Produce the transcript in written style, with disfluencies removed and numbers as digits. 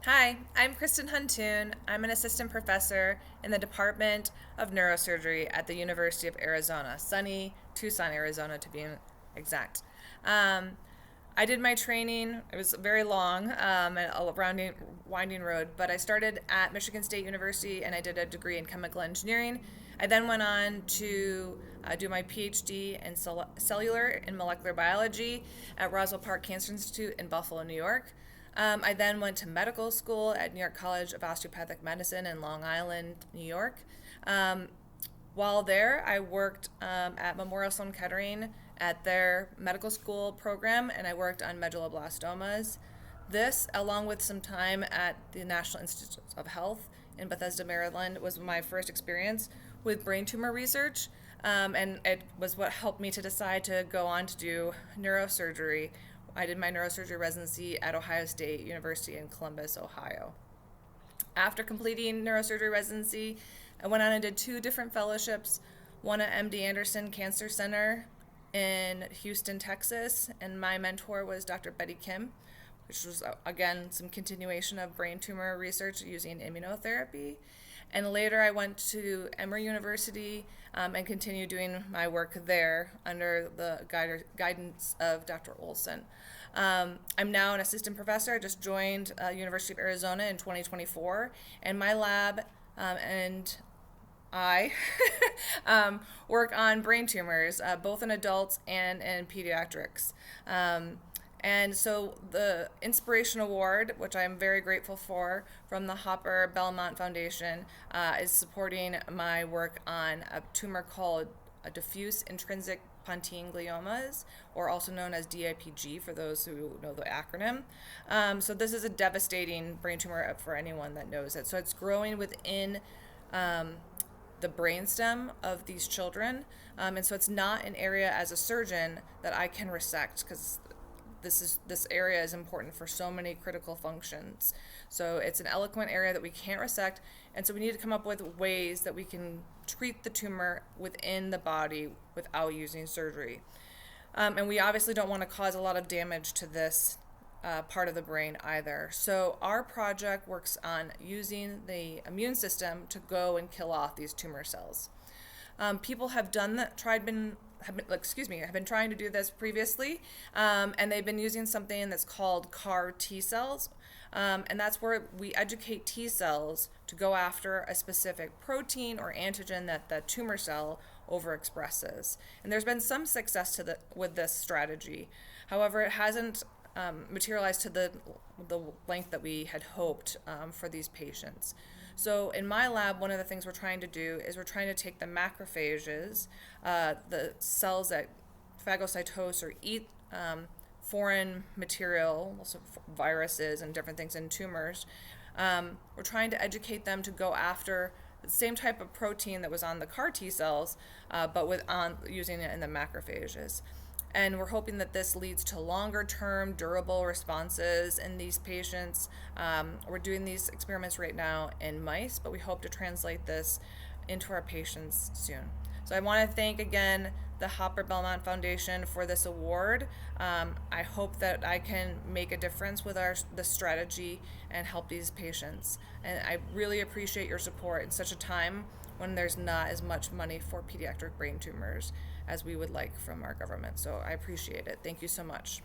Hi, I'm Kristin Huntoon. I'm an assistant professor in the Department of Neurosurgery at the University of Arizona, sunny Tucson, Arizona to be exact. Um, I did my training, it was very long, a winding road, but I started at Michigan State University and I did a degree in chemical engineering. I then went on to do my PhD in cellular and molecular biology at Roswell Park Cancer Institute in Buffalo, New York. I then went to medical school at New York College of Osteopathic Medicine in Long Island, New York. Um, while there, I worked at Memorial Sloan Kettering at their medical school program, and I worked on medulloblastomas. This, along with some time at the National Institute of Health in Bethesda, Maryland, was my first experience with brain tumor research, and it was what helped me to decide to go on to do neurosurgery. I did my neurosurgery residency at Ohio State University in Columbus, Ohio. After completing neurosurgery residency, I went on and did two different fellowships, one at MD Anderson Cancer Center in Houston, Texas, and my mentor was Dr. Betty Kim, which was, again, some continuation of brain tumor research using immunotherapy. And later I went to Emory University and continued doing my work there under the guidance of Dr. Olson. I'm now an assistant professor. I just joined University of Arizona in 2024, and my lab and I work on brain tumors, both in adults and in pediatrics. And so the Inspiration Award, which I'm very grateful for, from the Hopper Belmont Foundation, is supporting my work on a tumor called diffuse intrinsic pontine gliomas, or also known as DIPG for those who know the acronym. So this is a devastating brain tumor for anyone that knows it. So it's growing within the brainstem of these children, and so it's not an area as a surgeon that I can resect, because this area is important for so many critical functions. So it's an eloquent area that we can't resect, and so we need to come up with ways that we can treat the tumor within the body without using surgery. And we obviously don't want to cause a lot of damage to this part of the brain either. So our project works on using the immune system to go and kill off these tumor cells. People have done that, have been trying to do this previously, and they've been using something that's called CAR T cells, and that's where we educate T cells to go after a specific protein or antigen that the tumor cell overexpresses. And there's been some success with this strategy. However, it hasn't materialized to the length that we had hoped for these patients. So in my lab, one of the things we're trying to do is we're trying to take the macrophages, the cells that phagocytose or eat foreign material, also viruses and different things in tumors. We're trying to educate them to go after the same type of protein that was on the CAR T cells, but using it in the macrophages. And we're hoping that this leads to longer-term, durable responses in these patients. We're doing these experiments right now in mice, but we hope to translate this into our patients soon. So I want to thank again the Hopper Belmont Foundation for this award. I hope that I can make a difference with this strategy and help these patients. And I really appreciate your support in such a time when there's not as much money for pediatric brain tumors as we would like from our government. So I appreciate it. Thank you so much.